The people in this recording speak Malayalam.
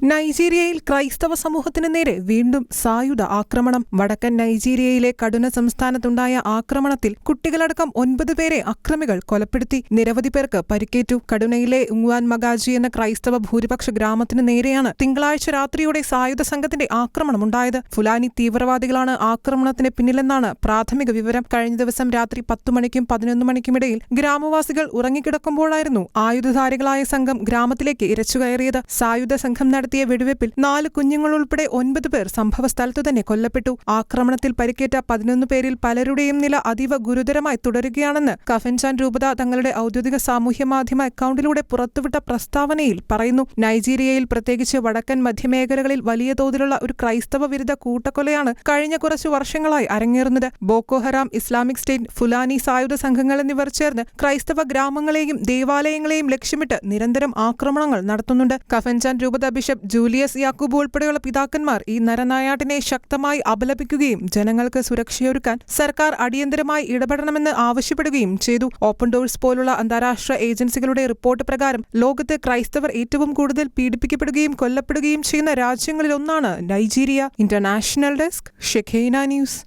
നൈജീരിയയിൽ ക്രൈസ്തവ സമൂഹത്തിന് നേരെ വീണ്ടും സായുധ ആക്രമണം. വടക്കൻ നൈജീരിയയിലെ കടുന സംസ്ഥാനത്തുണ്ടായ ആക്രമണത്തിൽ കുട്ടികളടക്കം 9 പേരെ അക്രമികൾ കൊലപ്പെടുത്തി. നിരവധി പേർക്ക് പരിക്കേറ്റു. കടുനയിലെ ഉങ്വാൻ മഗാജി എന്ന ക്രൈസ്തവ ഭൂരിപക്ഷ ഗ്രാമത്തിന് നേരെയാണ് തിങ്കളാഴ്ച രാത്രിയോടെ സായുധ സംഘത്തിന്റെ ആക്രമണമുണ്ടായത്. ഫുലാനി തീവ്രവാദികളാണ് ആക്രമണത്തിന് പിന്നിലെന്നാണ് പ്രാഥമിക വിവരം. കഴിഞ്ഞ ദിവസം രാത്രി 10 മണിക്കും 11 മണിക്കുമിടയിൽ ഗ്രാമവാസികൾ ഉറങ്ങിക്കിടക്കുമ്പോഴായിരുന്നു ആയുധധാരികളായ സംഘം ഗ്രാമത്തിലേക്ക് ഇരച്ചുകയറിയത്. സായുധ സംഘം നടത്തിയ വെടിവെപ്പിൽ 4 കുഞ്ഞുങ്ങൾ ഉൾപ്പെടെ 9 പേർ സംഭവസ്ഥലത്തു തന്നെ കൊല്ലപ്പെട്ടു. ആക്രമണത്തിൽ പരിക്കേറ്റ 11 പേരിൽ പലരുടെയും നില അതീവ ഗുരുതരമായി തുടരുകയാണെന്ന് കഫൻചാൻ രൂപത തങ്ങളുടെ ഔദ്യോഗിക സാമൂഹ്യ മാധ്യമ അക്കൗണ്ടിലൂടെ പുറത്തുവിട്ട പ്രസ്താവനയിൽ പറയുന്നു. നൈജീരിയയിൽ പ്രത്യേകിച്ച് വടക്കൻ മധ്യമേഖലകളിൽ വലിയ തോതിലുള്ള ഒരു ക്രൈസ്തവ വിരുദ്ധ കൂട്ടക്കൊലയാണ് കഴിഞ്ഞ കുറച്ചു വർഷങ്ങളായി അരങ്ങേറുന്നത്. Boko Haram, Islamic state, Fulani സായുധ സംഘങ്ങൾ എന്നിവർ ചേർന്ന് ക്രൈസ്തവ ഗ്രാമങ്ങളെയും ദേവാലയങ്ങളെയും ലക്ഷ്യമിട്ട് നിരന്തരം ആക്രമണങ്ങൾ നടത്തുന്നുണ്ട്. കഫൻചാൻ രൂപത ബിഷപ്പ് ജൂലിയസ് യാക്കൂബ് ഉൾപ്പെടെയുള്ള പിതാക്കന്മാർ ഈ നരനായാട്ടിനെ ശക്തമായി അപലപിക്കുകയും ജനങ്ങൾക്ക് സുരക്ഷയൊരുക്കാൻ സർക്കാർ അടിയന്തരമായി ഇടപെടണമെന്ന് ആവശ്യപ്പെടുകയും ചെയ്തു. ഓപ്പൺ ഡോഴ്സ് പോലുള്ള അന്താരാഷ്ട്ര ഏജൻസികളുടെ റിപ്പോർട്ട് പ്രകാരം ലോകത്ത് ക്രൈസ്തവർ ഏറ്റവും കൂടുതൽ പീഡിപ്പിക്കപ്പെടുകയും കൊല്ലപ്പെടുകയും ചെയ്യുന്ന രാജ്യങ്ങളിലൊന്നാണ് നൈജീരിയ. International desk, ഷെഖേന news.